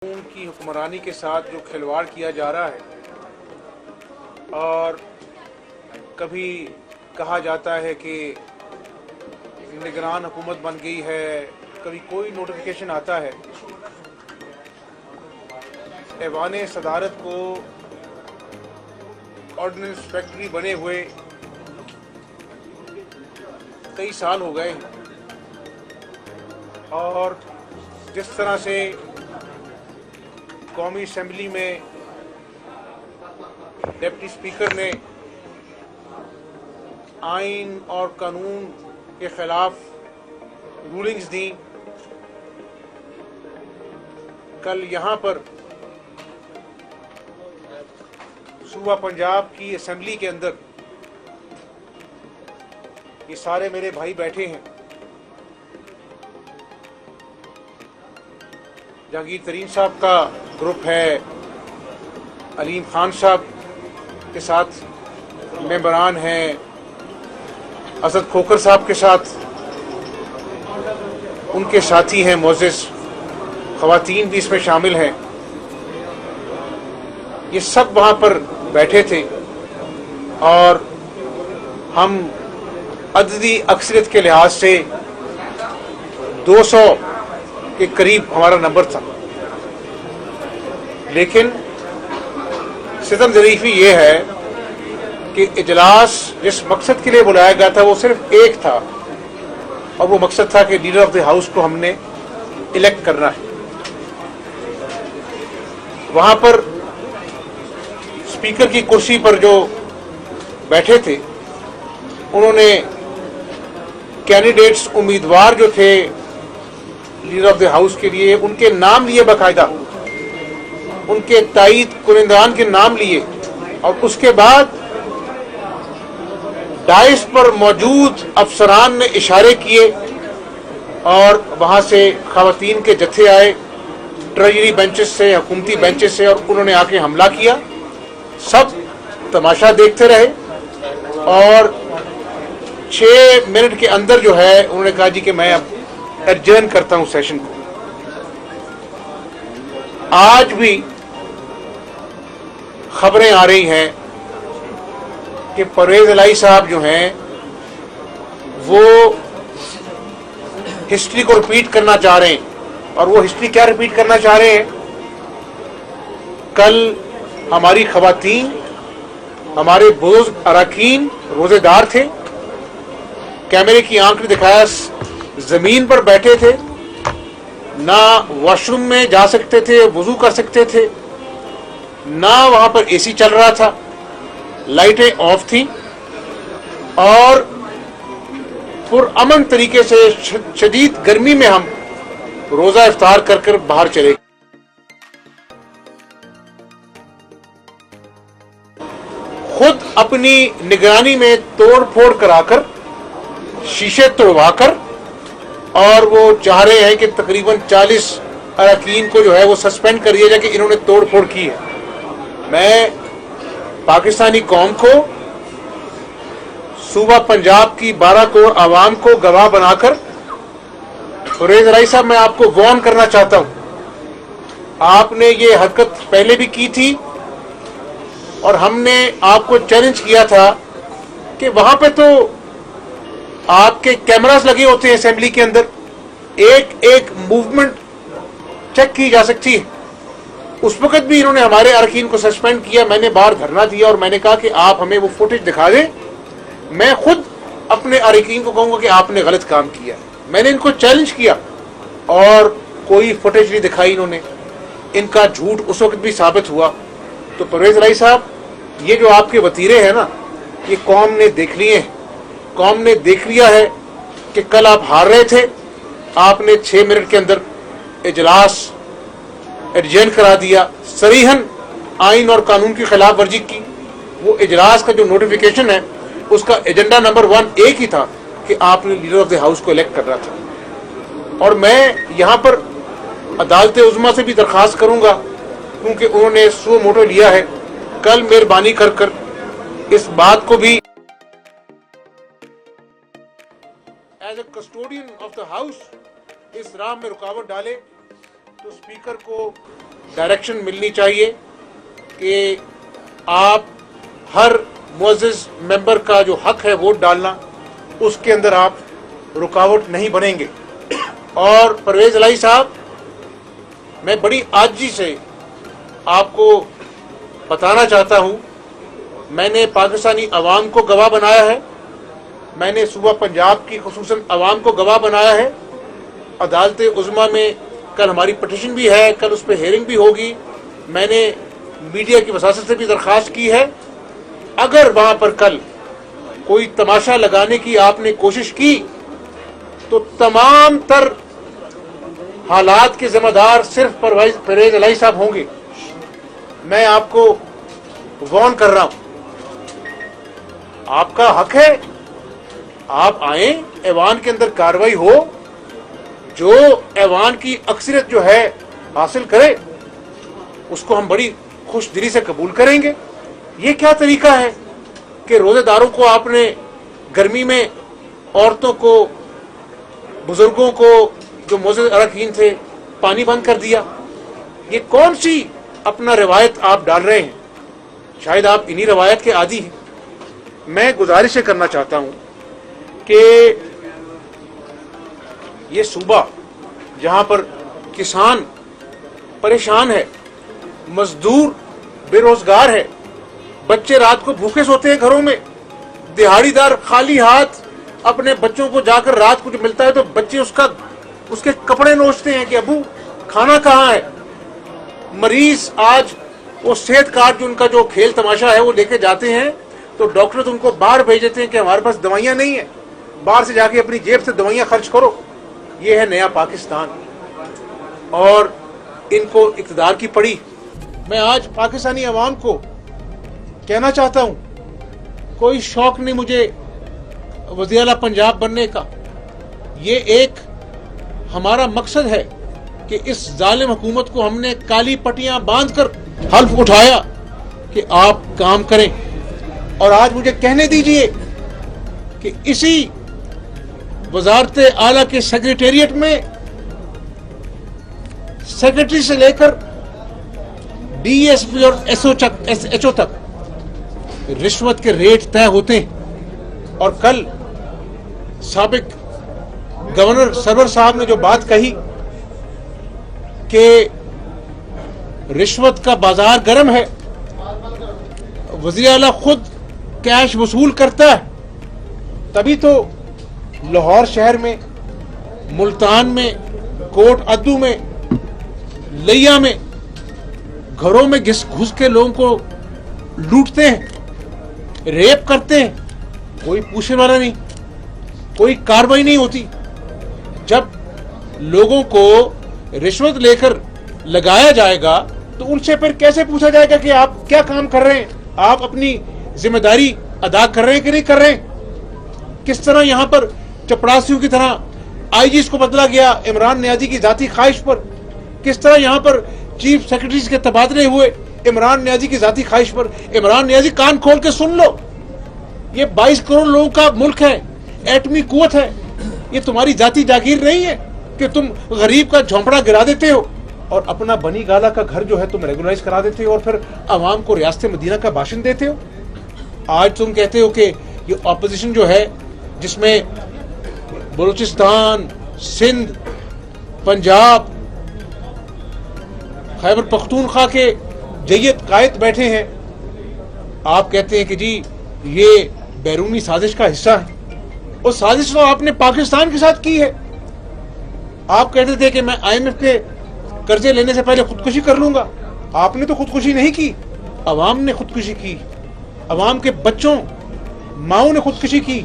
قانون کی حکمرانی کے ساتھ جو کھلواڑ کیا جا رہا ہے اور کبھی کہا جاتا ہے کہ نگران حکومت بن گئی ہے، کبھی کوئی نوٹیفیکیشن آتا ہے، ایوان صدارت کو آرڈیننس فیکٹری بنے ہوئے کئی سال ہو گئے اور جس طرح سے قومی اسمبلی میں ڈپٹی اسپیکر نے آئین اور قانون کے خلاف رولنگز دیں، کل یہاں پر صوبہ پنجاب کی اسمبلی کے اندر یہ سارے میرے بھائی بیٹھے ہیں، جہانگیر ترین صاحب کا گروپ ہے، علیم خان صاحب کے ساتھ ممبران ہیں، اسد کھوکھر صاحب کے ساتھ ان کے ساتھی ہیں، معزز خواتین بھی اس میں شامل ہیں، یہ سب وہاں پر بیٹھے تھے اور ہم عددی اکثریت کے لحاظ سے 200 کے قریب ہمارا نمبر تھا، لیکن ستم ظریفی یہ ہے کہ اجلاس جس مقصد کے لیے بلایا گیا تھا وہ صرف ایک تھا، اور وہ مقصد تھا کہ لیڈر آف دی ہاؤس کو ہم نے الیکٹ کرنا ہے۔ وہاں پر اسپیکر کی کرسی پر جو بیٹھے تھے انہوں نے کینڈیڈیٹس امیدوار جو تھے لیڈر آف دی ہاؤس کے لیے ان کے نام لیے، باقاعدہ ان کے تائید کنندگان کے نام لیے، اور اس کے بعد ڈائس پر موجود افسران نے اشارے کیے اور وہاں سے خواتین کے جتھے آئے ٹریجری بینچز سے، حکومتی بینچز سے، اور انہوں نے آ کے حملہ کیا۔ سب تماشا دیکھتے رہے اور 6 منٹ کے اندر جو ہے انہوں نے کہا جی کہ میں اب ایڈجرن کرتا ہوں سیشن کو۔ آج بھی خبریں آ رہی ہیں کہ پرویز الہی صاحب جو ہیں وہ ہسٹری کو ریپیٹ کرنا چاہ رہے ہیں، اور وہ ہسٹری کیا ریپیٹ کرنا چاہ رہے ہیں؟ کل ہماری خواتین، ہمارے بزرگ اراکین روزے دار تھے، کیمرے کی آنکھ نے دکھایا زمین پر بیٹھے تھے، نہ واش روم میں جا سکتے تھے، وضو کر سکتے تھے، نہ وہاں پر اے سی چل رہا تھا، لائٹیں آف تھیں، اور پرامن طریقے سے شدید گرمی میں ہم روزہ افطار کر کر باہر چلے گئے۔ خود اپنی نگرانی میں توڑ پھوڑ کرا کر، شیشے توڑوا کر، اور وہ چاہ رہے ہیں کہ تقریباً 40 اراکین کو جو ہے وہ سسپینڈ کر دیا جائے کہ انہوں نے توڑ پھوڑ کی ہے۔ میں پاکستانی قوم کو، صوبہ پنجاب کی 12 کروڑ عوام کو گواہ بنا کر پرویز الہی صاحب میں آپ کو وارن کرنا چاہتا ہوں۔ آپ نے یہ حرکت پہلے بھی کی تھی اور ہم نے آپ کو چیلنج کیا تھا کہ وہاں پہ تو آپ کے کیمراز لگے ہوتے ہیں اسمبلی کے اندر، ایک ایک موومنٹ چیک کی جا سکتی ہے۔ اس وقت بھی انہوں نے ہمارے اراکین کو سسپینڈ کیا، میں نے باہر دھرنا دیا اور میں نے کہا کہ آپ ہمیں وہ فوٹیج دکھا دیں، میں خود اپنے اراکین کو کہوں گا کہ آپ نے غلط کام کیا۔ میں نے ان کو چیلنج کیا اور کوئی فوٹیج نہیں دکھائی انہوں نے، ان کا جھوٹ اس وقت بھی ثابت ہوا۔ تو پرویز الہی صاحب، یہ جو آپ کے وتیرے ہیں نا، یہ قوم نے دیکھ لیے ہیں، قوم نے دیکھ لیا ہے کہ کل آپ ہار رہے تھے، آپ نے 6 منٹ کے اندر اجلاس ایڈجرن کرا دیا، صریحاً آئین اور قانون کی خلاف ورزی کی۔ وہ اجلاس کا جو نوٹیفیکیشن ہے اس کا ایجنڈا نمبر 1 ایک ہی تھا کہ آپ نے لیڈر آف دی ہاؤس کو الیکٹ کرنا تھا۔ اور میں یہاں پر عدالت عظمیٰ سے بھی درخواست کروں گا، کیونکہ انہوں نے سو موٹو لیا ہے، کل مہربانی کر کر اس بات کو بھی as a custodian of the house اس راہ میں رکاوٹ ڈالے तो स्पीकर को डायरेक्शन मिलनी चाहिए कि आप हर मुअज़्ज़िज़ मेंबर का जो हक है वोट डालना, उसके अंदर आप रुकावट नहीं बनेंगे। और परवेज़ इलाही साहब, मैं बड़ी आजिज़ी से आपको बताना चाहता हूँ, मैंने पाकिस्तानी अवाम को गवाह बनाया है, मैंने सूबा पंजाब की खुसूसन अवाम को गवाह बनाया है। अदालत उज़्मा में कल हमारी पटिशन भी है, कल उस पर हेयरिंग भी होगी। मैंने मीडिया की वसासत से भी दरख्वास्त की है, अगर वहाँ पर कल कोई तमाशा लगाने की आपने कोशिश की तो तमाम तर हालात के जिम्मेदार सिर्फ परवेज़ इलाही साहब होंगे। मैं आपको वार्न कर रहा हूँ, आपका हक है, आप आए, ऐवान के अंदर कार्रवाई हो, जो ऐवान की अक्सरियत जो है हासिल करे, उसको हम बड़ी खुश दिली से कबूल करेंगे। ये क्या तरीका है कि रोजेदारों को आपने गर्मी में, औरतों को, बुजुर्गों को, जो मुअज़्ज़िज़ अरकान थे, पानी बंद कर दिया? ये कौन सी अपना रिवायत आप डाल रहे हैं? शायद आप इन्हीं रवायत के आदी हैं। मैं गुजारिश करना चाहता हूं कि ये सूबा जहां पर किसान परेशान है, मजदूर बेरोजगार है, बच्चे रात को भूखे सोते हैं घरों में, दिहाड़ीदार खाली हाथ अपने बच्चों को जाकर रात को जो मिलता है तो बच्चे उसके कपड़े नोचते हैं कि अबू खाना कहाँ है। मरीज आज वो सेहत कार्ड जो उनका जो खेल तमाशा है वो लेके जाते हैं तो डॉक्टर तो उनको बाहर भेज देते हैं कि हमारे पास दवाइयाँ नहीं है, बाहर से जाके अपनी जेब से दवाइयाँ खर्च करो। ये है नया पाकिस्तान और इनको इक़्तिदार की पड़ी। मैं आज पाकिस्तानी अवाम को कहना चाहता हूँ, कोई शौक नहीं मुझे वज़ीर आला पंजाब बनने का। ये एक हमारा मकसद है कि इस जालिम हुकूमत को हमने काली पट्टियां बांधकर हल्फ उठाया कि आप काम करें। और आज मुझे कहने दीजिए कि इसी वजारत आला के सेक्रेटेरिएट में सेक्रेटरी से लेकर DSP और SHO तक रिश्वत के रेट तय होते हैं। और कल साबिक गवर्नर सरवर साहब ने जो बात कही कि रिश्वत का बाजार गर्म है, वज़ीर आला खुद कैश वसूल करता है, तभी तो लाहौर शहर में, मुल्तान में, कोट अद्दू में, लिया में घरों में घुस के लोगों को लूटते हैं, रेप करते हैं, कोई पूछने वाला नहीं, कोई कार्रवाई नहीं होती। जब लोगों को रिश्वत लेकर लगाया जाएगा तो उनसे फिर कैसे पूछा जाएगा कि आप क्या काम कर रहे हैं, आप अपनी जिम्मेदारी अदा कर रहे हैं कि नहीं कर रहे हैं? किस तरह यहां पर चपरासियों की तरह IGs को बदला गया इमरान नियाजी की जाती ख्वाहिश पर, किस तरह यहां पर चीफ सेक्रेटरीज के तबादले हुए इमरान नियाजी की जाती ख्वाहिश पर। इमरान नियाजी, कान खोल के सुन लो, ये 22 करोड़ लोगों का मुल्क है, एटमी कुवत है, ये तुम्हारी जाती जागीर नहीं है कि तुम गरीब का झोंपड़ा गिरा देते हो और अपना बनी गाला का घर जो है तुम रेगुलराइज करा देते हो और फिर आवाम को रियासत मदीना का भाषण देते हो। आज तुम कहते हो कि ये ऑपोजिशन जो है जिसमें बलूचिस्तान, सिंध, पंजाब, खैबर पख्तूनख्वा के जय्यद कायद बैठे हैं, आप कहते हैं कि जी ये बैरूनी साजिश का हिस्सा है। और साजिश तो आपने पाकिस्तान के साथ की है। आप कहते थे कि मैं IMF के कर्जे लेने से पहले खुदकुशी कर लूंगा, आपने तो खुदकुशी नहीं की, अवाम ने खुदकुशी की, अवाम के बच्चों, माओं ने खुदकुशी की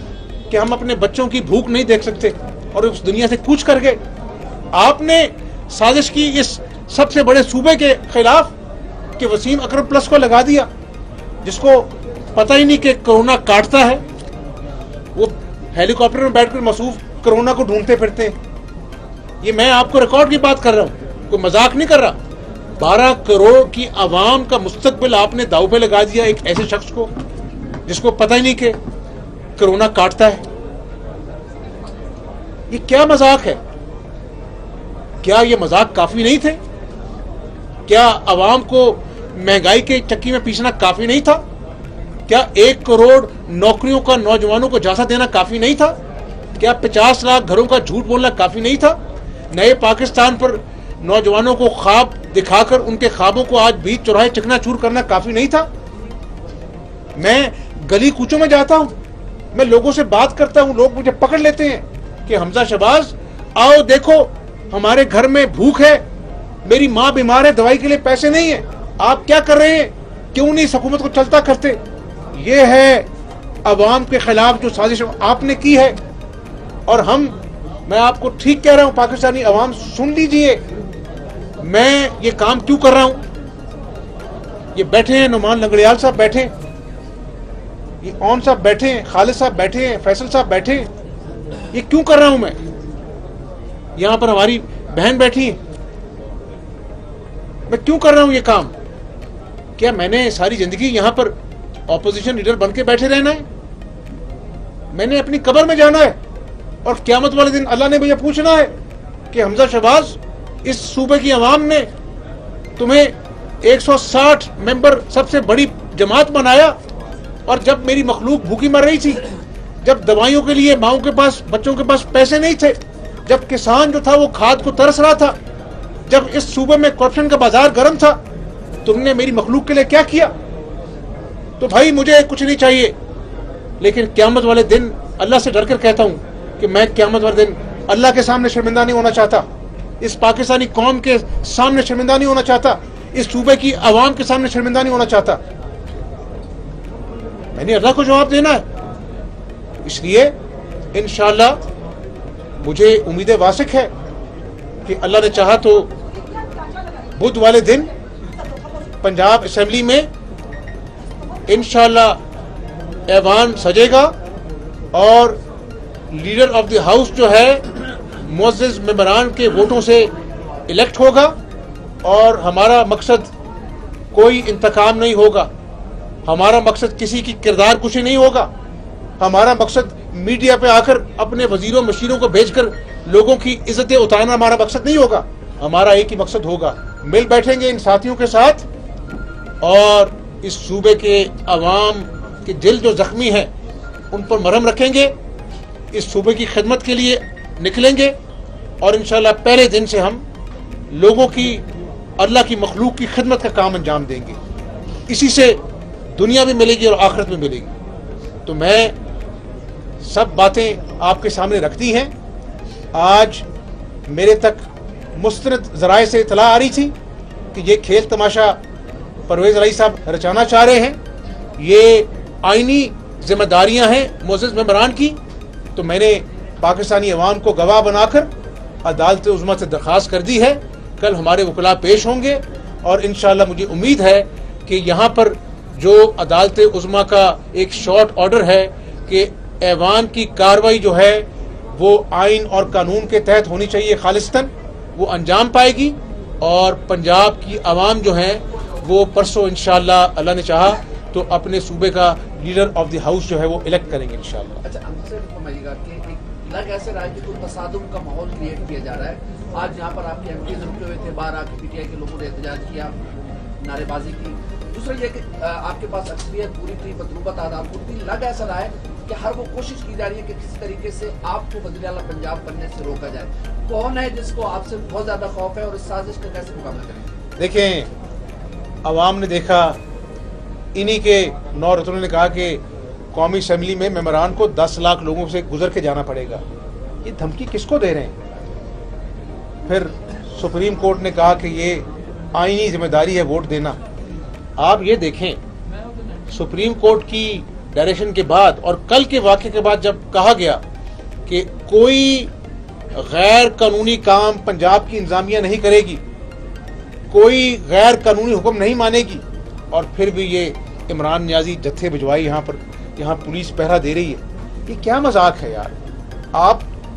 कि हम अपने बच्चों की भूख नहीं देख सकते और उस दुनिया से कूच कर गए। आपने साजिश की इस सबसे बड़े सूबे के खिलाफ कि वसीम अकरम प्लस को लगा दिया, जिसको पता ही नहीं कि कोरोना काटता है, वो हेलीकॉप्टर में बैठकर मसूफ कोरोना को ढूंढते फिरते हैं। ये मैं आपको रिकॉर्ड की बात कर रहा हूं, कोई मजाक नहीं कर रहा। 12 करोड़ की आवाम का मुस्तकबिल आपने दाव पे लगा दिया एक ऐसे शख्स को जिसको पता ही नहीं कि कोरोना काटता है। ये क्या मजाक है? کیا یہ مذاق کافی نہیں تھے؟ کیا عوام کو مہنگائی کے چکی میں پیسنا کافی نہیں تھا؟ کیا 1 کروڑ نوکریوں کا نوجوانوں کو جھانسا دینا کافی نہیں تھا؟ کیا 50 لاکھ گھروں کا جھوٹ بولنا کافی نہیں تھا؟ نئے پاکستان پر نوجوانوں کو خواب دکھا کر ان کے خوابوں کو آج بیچ چوراہے چکنا چور کرنا کافی نہیں تھا؟ میں گلی کوچوں میں جاتا ہوں، میں لوگوں سے بات کرتا ہوں، لوگ مجھے پکڑ لیتے ہیں کہ حمزہ شہباز آؤ دیکھو ہمارے گھر میں بھوک ہے، میری ماں بیمار ہے، دوائی کے لیے پیسے نہیں ہیں، آپ کیا کر رہے ہیں؟ کیوں نہیں اس حکومت کو چلتا کرتے؟ یہ ہے عوام کے خلاف جو سازش آپ نے کی ہے۔ اور میں آپ کو ٹھیک کہہ رہا ہوں، پاکستانی عوام سن لیجئے، میں یہ کام کیوں کر رہا ہوں۔ یہ بیٹھے ہیں نعمان لنگڑیال صاحب، بیٹھے ہیں، یہ اون صاحب بیٹھے ہیں، خالد صاحب بیٹھے ہیں، فیصل صاحب بیٹھے ہیں، یہ کیوں کر رہا ہوں میں؟ یہاں پر ہماری بہن بیٹھی ہے، میں کیوں کر رہا ہوں یہ کام؟ کیا میں نے ساری زندگی یہاں پر اپوزیشن لیڈر بن کے بیٹھے رہنا ہے؟ میں نے اپنی قبر میں جانا ہے، اور قیامت والے دن اللہ نے مجھے پوچھنا ہے کہ حمزہ شہباز، اس صوبے کی عوام نے تمہیں 160 ممبر سب سے بڑی جماعت بنایا، اور جب میری مخلوق بھوکی مر رہی تھی، جب دوائیوں کے لیے ماؤں کے پاس، بچوں کے پاس پیسے نہیں تھے، جب کسان جو تھا وہ کھاد کو ترس رہا تھا، جب اس صوبے میں کرپشن کا بازار گرم تھا، تم نے میری مخلوق کے لیے کیا کیا؟ تو بھائی مجھے کچھ نہیں چاہیے، لیکن قیامت والے دن اللہ سے ڈر کر کہتا ہوں کہ میں قیامت والے دن اللہ کے سامنے شرمندہ نہیں ہونا چاہتا، اس پاکستانی قوم کے سامنے شرمندہ نہیں ہونا چاہتا، اس صوبے کی عوام کے سامنے شرمندہ نہیں ہونا چاہتا۔ میں نے اللہ کو جواب دینا ہے، اس لیے انشاءاللہ مجھے امید واثق ہے کہ اللہ نے چاہا تو بدھ والے دن پنجاب اسمبلی میں انشاءاللہ ایوان سجے گا، اور لیڈر آف دی ہاؤس جو ہے معزز ممبران کے ووٹوں سے الیکٹ ہوگا، اور ہمارا مقصد کوئی انتقام نہیں ہوگا، ہمارا مقصد کسی کی کردار کشی نہیں ہوگا، ہمارا مقصد میڈیا پہ آ کر اپنے وزیروں مشیروں کو بھیج کر لوگوں کی عزتیں اتارنا ہمارا مقصد نہیں ہوگا۔ ہمارا ایک ہی مقصد ہوگا، مل بیٹھیں گے ان ساتھیوں کے ساتھ، اور اس صوبے کے عوام کے دل جو زخمی ہیں ان پر مرہم رکھیں گے، اس صوبے کی خدمت کے لیے نکلیں گے، اور انشاءاللہ پہلے دن سے ہم لوگوں کی، اللہ کی مخلوق کی خدمت کا کام انجام دیں گے، اسی سے دنیا بھی ملے گی اور آخرت میں ملے گی۔ تو میں سب باتیں آپ کے سامنے رکھتی ہیں۔ آج میرے تک مستند ذرائع سے اطلاع آ رہی تھی کہ یہ کھیل تماشا پرویز الہی صاحب رچانا چاہ رہے ہیں، یہ آئینی ذمہ داریاں ہیں معزز ممبران کی، تو میں نے پاکستانی عوام کو گواہ بنا کر عدالت عظمیٰ سے درخواست کر دی ہے۔ کل ہمارے وکلاء پیش ہوں گے، اور انشاءاللہ مجھے امید ہے کہ یہاں پر جو عدالت عظمیٰ کا ایک شارٹ آرڈر ہے کہ ایوان کی کارروائی جو ہے وہ آئین اور قانون کے تحت ہونی چاہیے خالصتاً، وہ انجام پائے گی، اور پنجاب کی عوام جو ہیں وہ پرسوں انشاءاللہ اللہ نے چاہا تو اپنے صوبے کا لیڈر آف دی ہاؤس جو ہے وہ الیکٹ کریں گے انشاءاللہ۔ اچھا، ہم سے فرمائیے گا کہ ایک لگ ایسے رہا ہے کہ کوئی تصادم کا ماحول کریٹ کیا جا رہا ہے۔ آج یہاں پر آپ کے ایم پیز رکے ہوئے تھے، باہر آ کے پی ٹی آئی کے لوگوں نے احتجاج کیا، نعرے بازی کی۔ دوسرا یہ کہ آپ کے پاس اکثریت پوری تھی، مطلوبہ تعداد پوری تھی، لگ ایسا رہا ہے کہ ہر وہ کوشش کی جا رہی ہے کہ کسی طریقے سے آپ کو وزیر اعلیٰ پنجاب بننے سے روکا جائے۔ کون ہے جس کو آپ سے بہت زیادہ خوف ہے، اور اس سازش کا کیسے مقابلہ کریں؟ دیکھیں، عوام نے دیکھا، انہی کے 9 رتنوں نے کہا کہ قومی اسمبلی میں ممبران کو 10 لاکھ لوگوں سے گزر کے جانا پڑے گا۔ یہ دھمکی کس کو دے رہے ہیں؟ پھر سپریم کورٹ نے کہا کہ یہ آئینی ذمہ داری ہے ووٹ دینا۔ آپ یہ دیکھیں، سپریم کورٹ کی ڈائریکشن کے بعد اور کل کے واقعے کے بعد جب کہا گیا کہ کوئی غیر قانونی کام پنجاب کی انتظامیہ نہیں کرے گی، کوئی غیر قانونی حکم نہیں مانے گی، اور پھر بھی یہ عمران نیازی جتھے بھجوائی یہاں پر، یہاں پولیس پہرا دے رہی ہے، یہ کیا مذاق ہے یار؟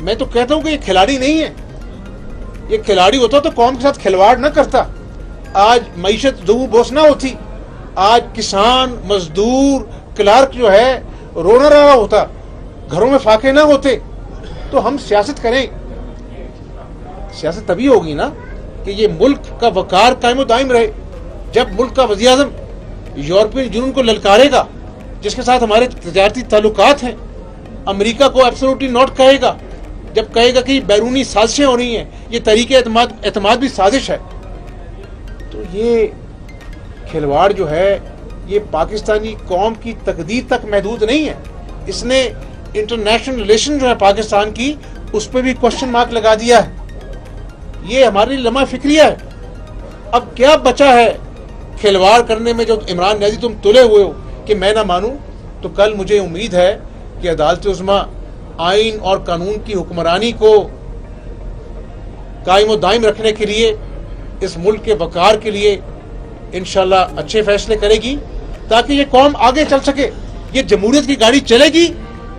میں تو کہتا ہوں کہ یہ کھلاڑی نہیں ہے، یہ کھلاڑی ہوتا تو قوم کے ساتھ کھلواڑ نہ کرتا، آج معیشت دو بوس نہ ہوتی، آج کسان، مزدور، کلارک جو ہے رونا رہا ہوتا، گھروں میں فاقے نہ ہوتے۔ تو ہم سیاست کریں، सियासत तभी होगी ना कि ये मुल्क का वकार कायम दायम रहे। जब मुल्क का वज़ीर आज़म यूरोपियन यूनियन को ललकारेगा, जिसके साथ हमारे तजारती ताल्लुकात हैं, अमेरिका को एब्सोल्युटली नॉट कहेगा, जब कहेगा कि बैरूनी साजिशें हो रही हैं, ये तरीके एतमाद भी साजिश है, तो ये खिलवाड़ जो है ये पाकिस्तानी कौम की तकदीर तक महदूद नहीं है। इसने इंटरनेशनल रिलेशन जो है पाकिस्तान की, उस पर भी क्वेश्चन मार्क लगा दिया है। ये हमारे लिए लम्हा फिक्रिया है। अब क्या बचा है खिलवाड़ करने में? जो इमरान न्याजी तुम तुले हुए हो कि मैं ना मानूं, तो कल मुझे उम्मीद है कि अदालत-ए-उज़्मा आइन और कानून की हुक्मरानी को कायम दायम रखने के लिए, इस मुल्क के वकार के लिए इंशाल्लाह अच्छे फैसले करेगी, ताकि ये कौम आगे चल सके। ये जमहूरियत की गाड़ी चलेगी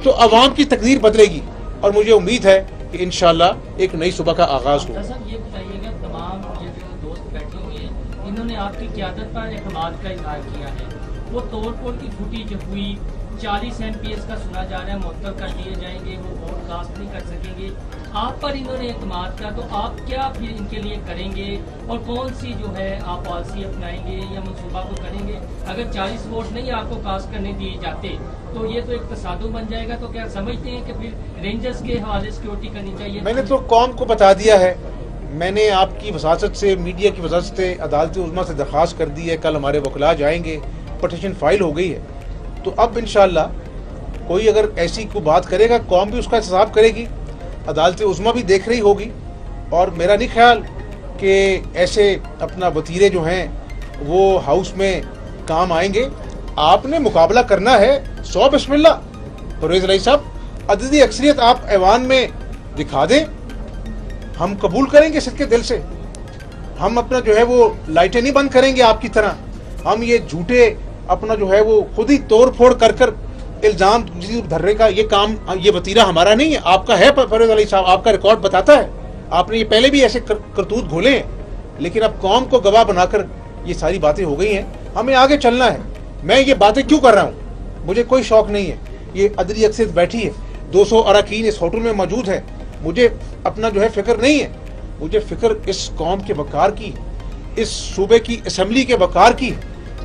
तो अवाम की तकदीर बदलेगी, और मुझे उम्मीद है कि इंशाल्लाह एक नई सुबह का आगाज हो। ये बताइएगा, तमाम ये जो दोस्त बैठे हुए हैं, इन्होंने आपकी क़यादत पर एतमाद का इजहार किया है। वो तोड़ फोड़ की फुटेज हुई, 40 MPs का सुना जा रहा है मुअत्तल कर दिए जाएंगे, वो वोट कास्ट नहीं कर सकेंगे। आप पर इन्होंने एतमाद का, तो आप क्या फिर इनके लिए करेंगे और कौन सी जो है आप पॉलिसी अपनाएंगे या मनसूबा को करेंगे? अगर 40 वोट नहीं आपको कास्ट करने दिए जाते तो ये तो एक तसादुम बन जाएगा। तो क्या समझते हैं कि फिर रेंजर्स के हवाले सिक्योरिटी करनी चाहिए? मैंने तो कौम को बता दिया है। मैंने आपकी वसासत से, मीडिया की वसासत से अदालत-ए-उज़्मा से दरख्वास्त कर दी है। कल हमारे वकला जाएंगे, पटिशन फाइल हो गई है। तो अब इंशाल्लाह कोई अगर ऐसी कोई बात करेगा, कौम भी उसका हिसाब करेगी, अदालत-ए-उज़्मा भी देख रही होगी। और मेरा नहीं ख्याल कि ऐसे अपना वतीरे जो हैं वो हाउस में काम आएंगे। आपने मुकाबला करना है, 100 बिस्मिल्लाह। परवेज़ इलाही साहब, अददी अक्सरियत आप ऐवान में दिखा दें, हम कबूल करेंगे सिद्क़े दिल से। हम अपना जो है वो लाइटें नहीं बंद करेंगे आपकी तरह। हम ये झूठे अपना जो है वो खुद ही तोड़ फोड़ कर कर इल्ज़ाम धरने का ये काम, ये वतीरा हमारा नहीं है, आपका है। परवेज़ इलाही साहब, आपका रिकॉर्ड बताता है, आपने ये पहले भी ऐसे करतूत घोले हैं। लेकिन अब कौम को गवाह बनाकर ये सारी बातें हो गई हैं, हमें आगे चलना है। मैं ये बातें क्यों कर रहा हूँ? मुझे कोई शौक नहीं है। ये अदली अक्सरियत बैठी है, 200 अरकान इस होटल में मौजूद है। मुझे अपना जो है फिक्र नहीं है, मुझे फिक्र इस कौम के वकार की, इस सूबे की असम्बली के वकार की,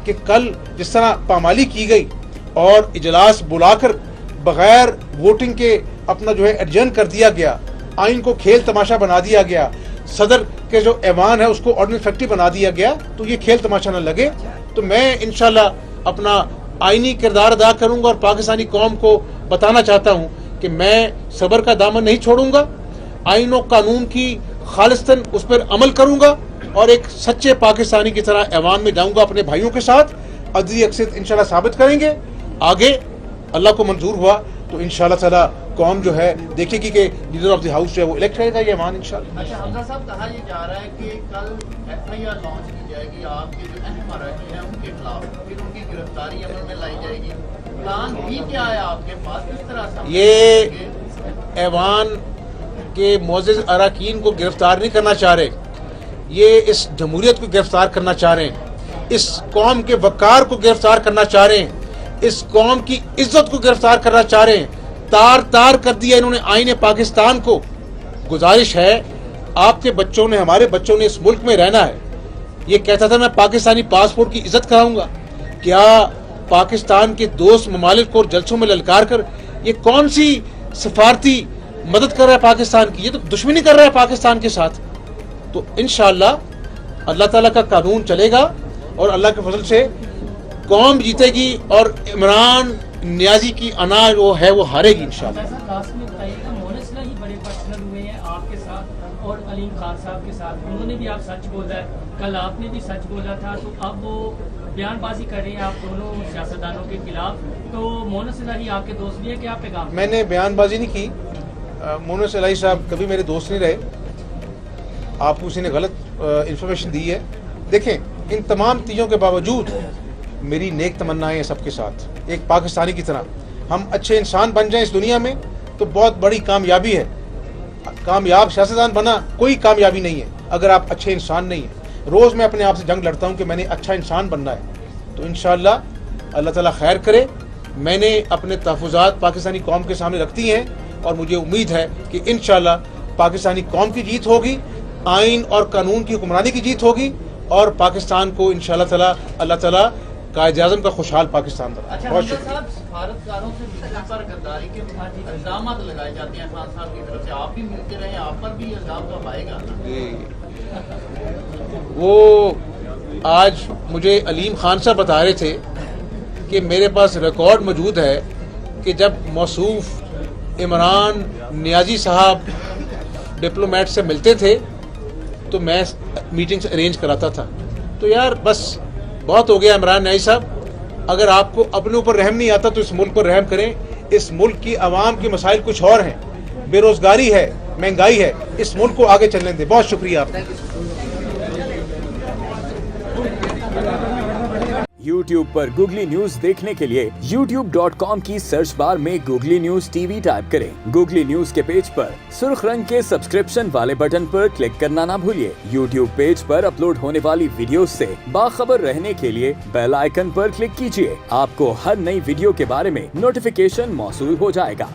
कि कल जिस तरह पामाली की गई और इजलास बुलाकर बगैर वोटिंग के अपना जो है एडजर्न कर दिया गया, आइन को खेल तमाशा बना दिया गया, सदर के जो ऐवान है उसको ऑर्डिनरी फैक्ट्री बना दिया गया, तो ये खेल तमाशा न लगे। तो मैं इंशाल्लाह अपना आइनी किरदार अदा करूंगा और पाकिस्तानी कौम को बताना चाहता हूं कि मैं सब्र का दामन नहीं छोड़ूंगा, आइन और कानून की खालिस्तन उस पर अमल करूंगा और एक सच्चे पाकिस्तानी की तरह ऐवान में जाऊंगा अपने भाइयों के साथ। अदली अक्सरियत इंशाल्लाह साबित करेंगे। आगे अल्लाह को मंजूर हुआ तो इंशाल्लाह ताला कौम जो है देखेगी कि लीडर ऑफ द हाउस जो है वो इलेक्ट करेगा ये ऐवान इंशाल्लाह। अच्छा हमजा साहब, कहा यह जा रहा है कि कल FIR लॉन्च की जाएगी आपके जो अहम अराकीन हैं उनके खिलाफ, फिर उनकी गिरफ्तारी अमल में लाई जाएगी। प्लान भी क्या है आपके पास, किस तरह से ये ऐवान के मोअज़्ज़िज़ अराकीन को गिरफ्तार नहीं करना चाह रहे, ये इस जमहूरियत को गिरफ्तार करना चाह रहे हैं, इस कौम के वकार को गिरफ्तार करना चाह रहे हैं, इस कौम की इज्जत को गिरफ्तार करना चाह रहे हैं। तार तार कर दिया इन्होंने आईने पाकिस्तान को। गुजारिश है, आपके बच्चों ने, हमारे बच्चों ने इस मुल्क में रहना है। ये कहता था मैं पाकिस्तानी पासपोर्ट की इज्जत कराऊंगा। क्या पाकिस्तान के दोस्त ममालिक को जलसों में ललकार कर ये कौन सी सफारती मदद कर रहा है पाकिस्तान की? ये तो दुश्मनी कर रहा है पाकिस्तान के साथ। तो इंशाअल्लाह अल्लाह ताला का कानून चलेगा और अल्लाह के फजल से कौम जीतेगी और इमरान न्याजी की अना वो है वो हारेगी इंशाअल्लाह। लास्ट में बताइएगा, मोहनिस इलाही बड़े पर्सनल हुए हैं आपके साथ और अलीम खान साहब के साथ, उन्होंने भी आप सच बोला है, कल आपने भी सच बोला था, तो अब वो बयानबाजी कर रहे हैं आप दोनों सियासतदानों के खिलाफ। तो मोहनिस इलाही आपके दोस्त भी है, क्या पैगाम? मैंने बयानबाजी नहीं की। मोहनिस इलाही साहब कभी मेरे दोस्त नहीं रहे, आपको उसी ने गलत इंफॉर्मेशन दी है। देखें, इन तमाम चीज़ों के बावजूद मेरी नेक तमन्नाएं हैं सबके साथ, एक पाकिस्तानी की तरह हम अच्छे इंसान बन जाएं इस दुनिया में तो बहुत बड़ी कामयाबी है। कामयाब सियासतदान बना कोई कामयाबी नहीं है अगर आप अच्छे इंसान नहीं हैं। रोज़ मैं अपने आप से जंग लड़ता हूं कि मैंने अच्छा इंसान बनना है। तो इंशाअल्लाह अल्लाह ताला खैर करे। मैंने अपने तहफ़्फ़ुज़ात पाकिस्तानी कौम के सामने रख दी हैं और मुझे उम्मीद है कि इंशाअल्लाह पाकिस्तानी कौम की जीत होगी। आइन और कानून की हुक्मरानी की जीत होगी और पाकिस्तान को इंशाअल्लाह ताला अल्लाह ताला कायद आज़म का खुशहाल पाकिस्तान बना। अच्छा बहुत हमजा शुक्रिया। साहब, सफारतकारों से मिलने पर गद्दारी के इल्जाम लगाए जाते हैं खान साहब की तरफ से, आप भी मिलते रहे, आप पर भी इल्जाम तो आएगा ना? वो आज मुझे अलीम खान साहब बता रहे थे कि मेरे पास रिकॉर्ड मौजूद है कि जब मौसूफ इमरान नियाजी साहब डिप्लोमेट से मिलते थे तो मैं मीटिंग्स अरेंज कराता था। तो यार बस बहुत हो गया इमरान नियाजी साहब, अगर आपको अपने ऊपर रहम नहीं आता तो इस मुल्क पर रहम करें। इस मुल्क की आवाम के मसाइल कुछ और हैं, बेरोजगारी है, महंगाई है, इस मुल्क को आगे चलने दें। बहुत शुक्रिया आपका। YouTube पर गूगली न्यूज देखने के लिए youtube.com की सर्च बार में गूगली न्यूज टीवी टाइप करें। गूगली न्यूज के पेज पर सुर्ख रंग के सब्सक्रिप्शन वाले बटन पर क्लिक करना ना भूलिए। YouTube पेज पर अपलोड होने वाली वीडियोस से बाखबर रहने के लिए बेल आइकन पर क्लिक कीजिए। आपको हर नई वीडियो के बारे में नोटिफिकेशन मौसूल हो जाएगा।